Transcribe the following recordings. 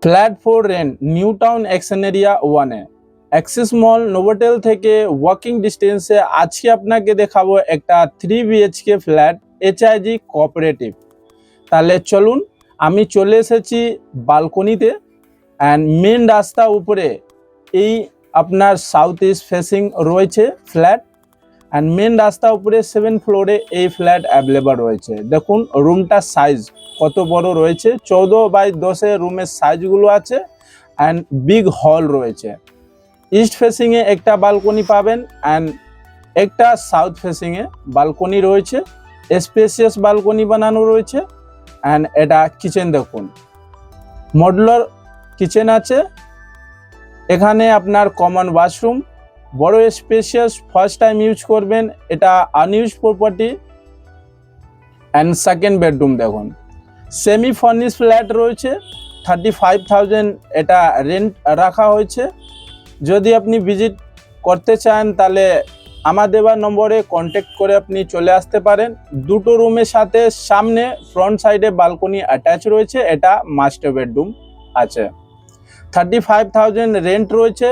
Flat for rent new town action area 1-এ Axis mall Novotel থেকে walking ডিস্টেন্সে আজকে আপনাকে দেখাবো একটা 3 বিএইচকে ফ্ল্যাট এইচআইজি কোঅপারেটিভ। তাহলে চলুন, আমি চলে এসেছি বালকনিতে অ্যান্ড মেন রাস্তা উপরে এই আপনার সাউথ ইস্ট ফেসিং রয়েছে ফ্ল্যাট অ্যান্ড মেন রাস্তা উপরে 7 ফ্লোরে এই ফ্ল্যাট অ্যাভেলেবল রয়েছে। দেখুন রুমটার সাইজ কত বড় রয়েছে, 14x10 রুমের সাইজগুলো আছে অ্যান্ড বিগ হল রয়েছে। ইস্ট ফেসিংয়ে একটা বালকনি পাবেন অ্যান্ড একটা সাউথ ফেসিংয়ে বালকনি রয়েছে, স্পেসিয়াস বালকনি বানানো রয়েছে অ্যান্ড এটা কিচেন দেখুন মডুলার কিচেন আছে। এখানে আপনার কমন ওয়াশরুম, বড় স্পেসিয়াস, ফার্স্ট টাইম ইউজ করবেন, এটা আনইউজ প্রপার্টি অ্যান্ড সেকেন্ড বেডরুম দেখুন সেমি ফার্নিশ ফ্ল্যাট রয়েছে, 35,000 এটা রেন্ট রাখা হয়েছে। যদি আপনি ভিজিট করতে চান তাহলে আমার দেওয়া নম্বরে কন্ট্যাক্ট করে আপনি চলে আসতে পারেন। দুটো রুমের সাথে সামনে ফ্রন্ট সাইডে বালকনি অ্যাটাচ রয়েছে, এটা মাস্টার বেডরুম আছে। 35,000 রেন্ট রয়েছে।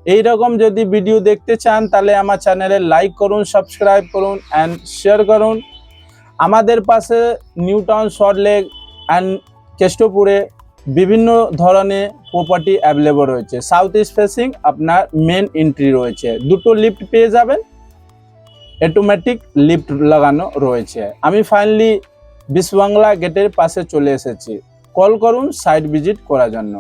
এই রকম যদি ভিডিও দেখতে চান তাহলে আমার চ্যানেলে লাইক করুন, সাবস্ক্রাইব করুন অ্যান্ড শেয়ার করুন। আমাদের পাশে নিউ টাউন, সল্টলেক অ্যান্ড কেষ্টপুরে বিভিন্ন ধরনের প্রপার্টি অ্যাভেলেবল রয়েছে। সাউথ ইস্ট ফেসিং আপনার মেন এন্ট্রি রয়েছে, দুটো লিফট পেয়ে যাবেন, অটোমেটিক লিফট লাগানো রয়েছে। আমি ফাইনালি বিশ্ববাংলা গেটের পাশে চলে এসেছি। কল করুন সাইট ভিজিট করার জন্য।